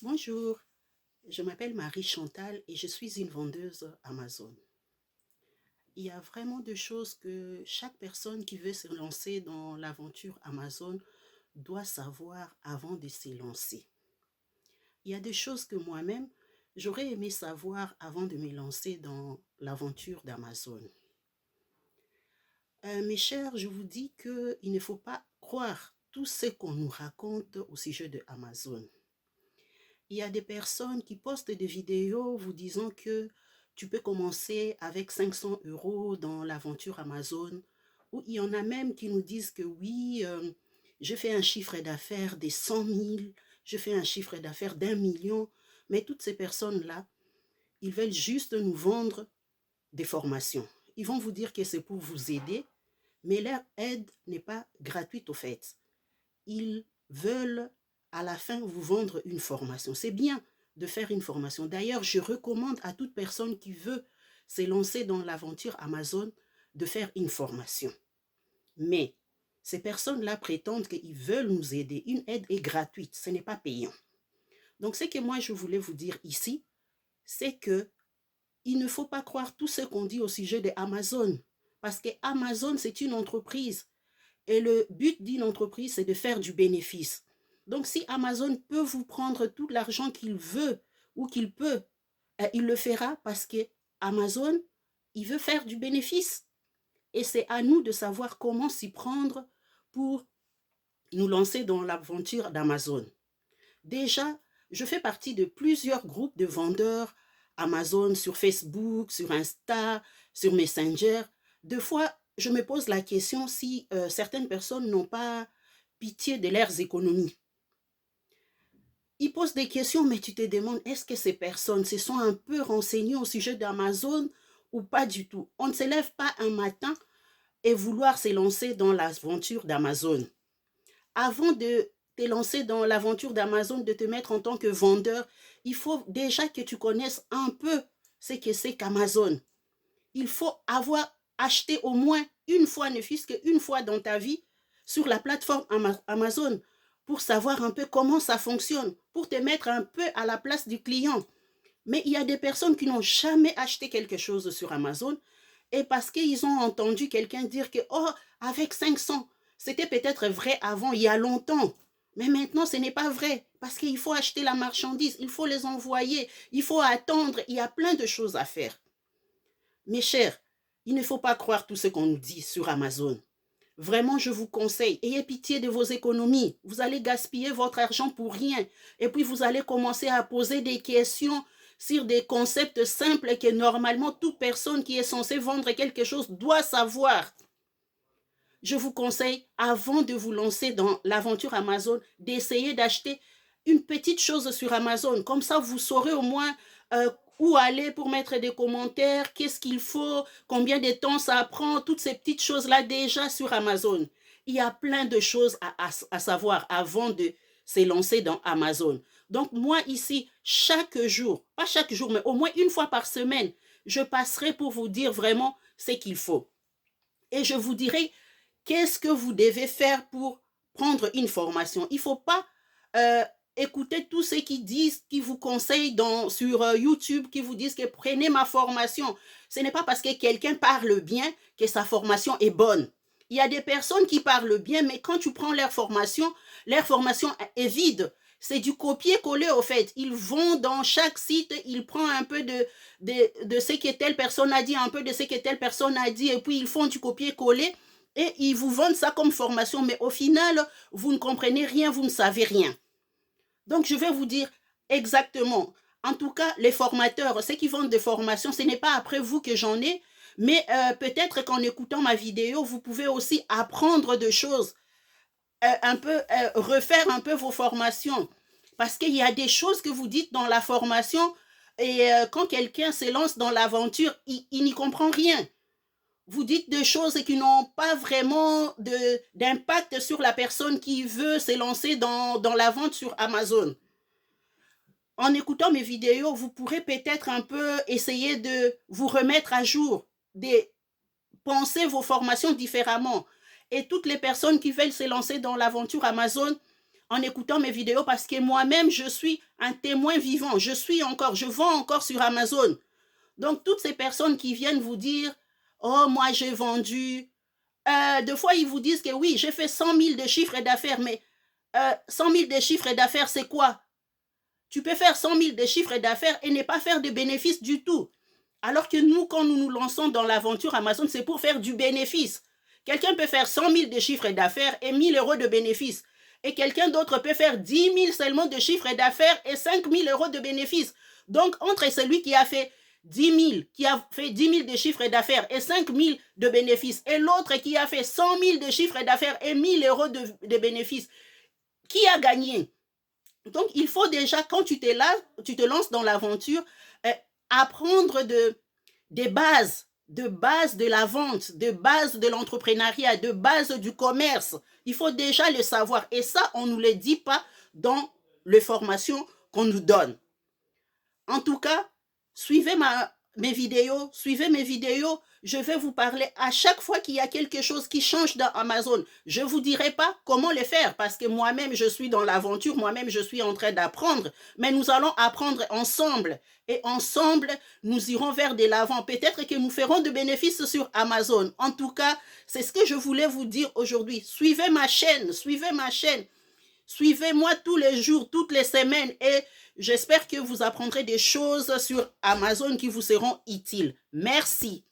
Bonjour, je m'appelle Marie Chantal et je suis une vendeuse Amazon. Il y a vraiment deux choses que chaque personne qui veut se lancer dans l'aventure Amazon doit savoir avant de se lancer. Il y a des choses que moi-même, j'aurais aimé savoir avant de me lancer dans l'aventure d'Amazon. Mes chers, je vous dis qu'il ne faut pas croire tout ce qu'on nous raconte au sujet de Amazon. Il y a des personnes qui postent des vidéos vous disant que tu peux commencer avec 500 euros dans l'aventure Amazon. Ou il y en a même qui nous disent que oui, je fais un chiffre d'affaires des 100 000, je fais un chiffre d'affaires d'1 million. Mais toutes ces personnes-là, ils veulent juste nous vendre des formations. Ils vont vous dire que c'est pour vous aider, mais leur aide n'est pas gratuite au fait. Ils veulent à la fin vous vendre une formation. C'est bien de faire une formation. D'ailleurs, je recommande à toute personne qui veut se lancer dans l'aventure Amazon de faire une formation. Mais ces personnes-là prétendent qu'ils veulent nous aider. Une aide est gratuite, ce n'est pas payant. Donc, ce que moi je voulais vous dire ici, c'est que il ne faut pas croire tout ce qu'on dit au sujet de Amazon. Parce que Amazon, c'est une entreprise. Et le but d'une entreprise, c'est de faire du bénéfice. Donc, si Amazon peut vous prendre tout l'argent qu'il veut ou qu'il peut, il le fera parce que Amazon, il veut faire du bénéfice. Et c'est à nous de savoir comment s'y prendre pour nous lancer dans l'aventure d'Amazon. Déjà, je fais partie de plusieurs groupes de vendeurs Amazon sur Facebook, sur Insta, sur Messenger. Deux fois, je me pose la question si certaines personnes n'ont pas pitié de leurs économies. Ils posent des questions, mais tu te demandes, est-ce que ces personnes se sont un peu renseignées au sujet d'Amazon ou pas du tout? On ne se lève pas un matin et vouloir se lancer dans l'aventure d'Amazon. Avant de te lancer dans l'aventure d'Amazon, de te mettre en tant que vendeur, il faut déjà que tu connaisses un peu ce que c'est qu'Amazon. Il faut avoir acheté au moins une fois, ne fût-ce qu'une fois dans ta vie, sur la plateforme Amazon pour savoir un peu comment ça fonctionne, pour te mettre un peu à la place du client. Mais il y a des personnes qui n'ont jamais acheté quelque chose sur Amazon et parce qu'ils ont entendu quelqu'un dire que, oh, avec 500, c'était peut-être vrai avant, il y a longtemps. Mais maintenant, ce n'est pas vrai parce qu'il faut acheter la marchandise, il faut les envoyer, il faut attendre, il y a plein de choses à faire. Mes chers, il ne faut pas croire tout ce qu'on nous dit sur Amazon. Vraiment, je vous conseille, ayez pitié de vos économies. Vous allez gaspiller votre argent pour rien. Et puis, vous allez commencer à poser des questions sur des concepts simples que normalement toute personne qui est censée vendre quelque chose doit savoir. Je vous conseille, avant de vous lancer dans l'aventure Amazon, d'essayer d'acheter une petite chose sur Amazon. Comme ça, vous saurez au moins où aller pour mettre des commentaires, qu'est-ce qu'il faut, combien de temps ça prend, toutes ces petites choses-là déjà sur Amazon. Il y a plein de choses à savoir avant de se lancer dans Amazon. Donc moi ici, chaque jour, pas chaque jour, mais au moins une fois par semaine, je passerai pour vous dire vraiment ce qu'il faut. Et je vous dirai qu'est-ce que vous devez faire pour prendre une formation. Il ne faut pas écouter tous ceux qui disent, qui vous conseillent sur YouTube, qui vous disent que prenez ma formation. Ce n'est pas parce que quelqu'un parle bien que sa formation est bonne. Il y a des personnes qui parlent bien, mais quand tu prends leur formation est vide. C'est du copier-coller au fait. Ils vont dans chaque site, ils prennent un peu de ce que telle personne a dit, un peu de ce que telle personne a dit, et puis ils font du copier-coller et ils vous vendent ça comme formation, mais au final, vous ne comprenez rien, vous ne savez rien. Donc, je vais vous dire exactement. En tout cas, les formateurs, ceux qui vendent des formations, ce n'est pas après vous que j'en ai, mais peut-être qu'en écoutant ma vidéo, vous pouvez aussi apprendre des choses, refaire un peu vos formations. Parce qu'il y a des choses que vous dites dans la formation et quand quelqu'un se lance dans l'aventure, il n'y comprend rien. Vous dites des choses qui n'ont pas vraiment d'impact sur la personne qui veut se lancer dans la vente sur Amazon. En écoutant mes vidéos, vous pourrez peut-être un peu essayer de vous remettre à jour, de penser vos formations différemment. Et toutes les personnes qui veulent se lancer dans l'aventure Amazon, en écoutant mes vidéos parce que moi-même, je suis un témoin vivant. Je vends encore sur Amazon. Donc, toutes ces personnes qui viennent vous dire, oh, moi, j'ai vendu. Des fois, ils vous disent que oui, j'ai fait 100 000 de chiffre d'affaires, mais 100 000 de chiffre d'affaires, c'est quoi? Tu peux faire 100 000 de chiffre d'affaires et ne pas faire de bénéfices du tout. Alors que nous, quand nous nous lançons dans l'aventure Amazon, c'est pour faire du bénéfice. Quelqu'un peut faire 100 000 de chiffre d'affaires et 1 000 euros de bénéfices. Et quelqu'un d'autre peut faire 10 000 seulement de chiffre d'affaires et 5 000 euros de bénéfices. Donc, entre celui qui a fait 10 000 de chiffre d'affaires et 5 000 de bénéfices, et l'autre qui a fait 100 000 de chiffre d'affaires et 1 000 euros de bénéfices, qui a gagné? Donc, il faut déjà, quand tu te lances dans l'aventure, apprendre des bases, de la vente, de base de l'entrepreneuriat, de base du commerce. Il faut déjà le savoir. Et ça, on ne nous le dit pas dans les formations qu'on nous donne. En tout cas, suivez mes vidéos. Je vais vous parler à chaque fois qu'il y a quelque chose qui change dans Amazon. Je ne vous dirai pas comment le faire parce que moi-même, je suis dans l'aventure. Moi-même, je suis en train d'apprendre. Mais nous allons apprendre ensemble. Et ensemble, nous irons vers de l'avant. Peut-être que nous ferons de bénéfices sur Amazon. En tout cas, c'est ce que je voulais vous dire aujourd'hui. Suivez ma chaîne. Suivez-moi tous les jours, toutes les semaines et j'espère que vous apprendrez des choses sur Amazon qui vous seront utiles. Merci.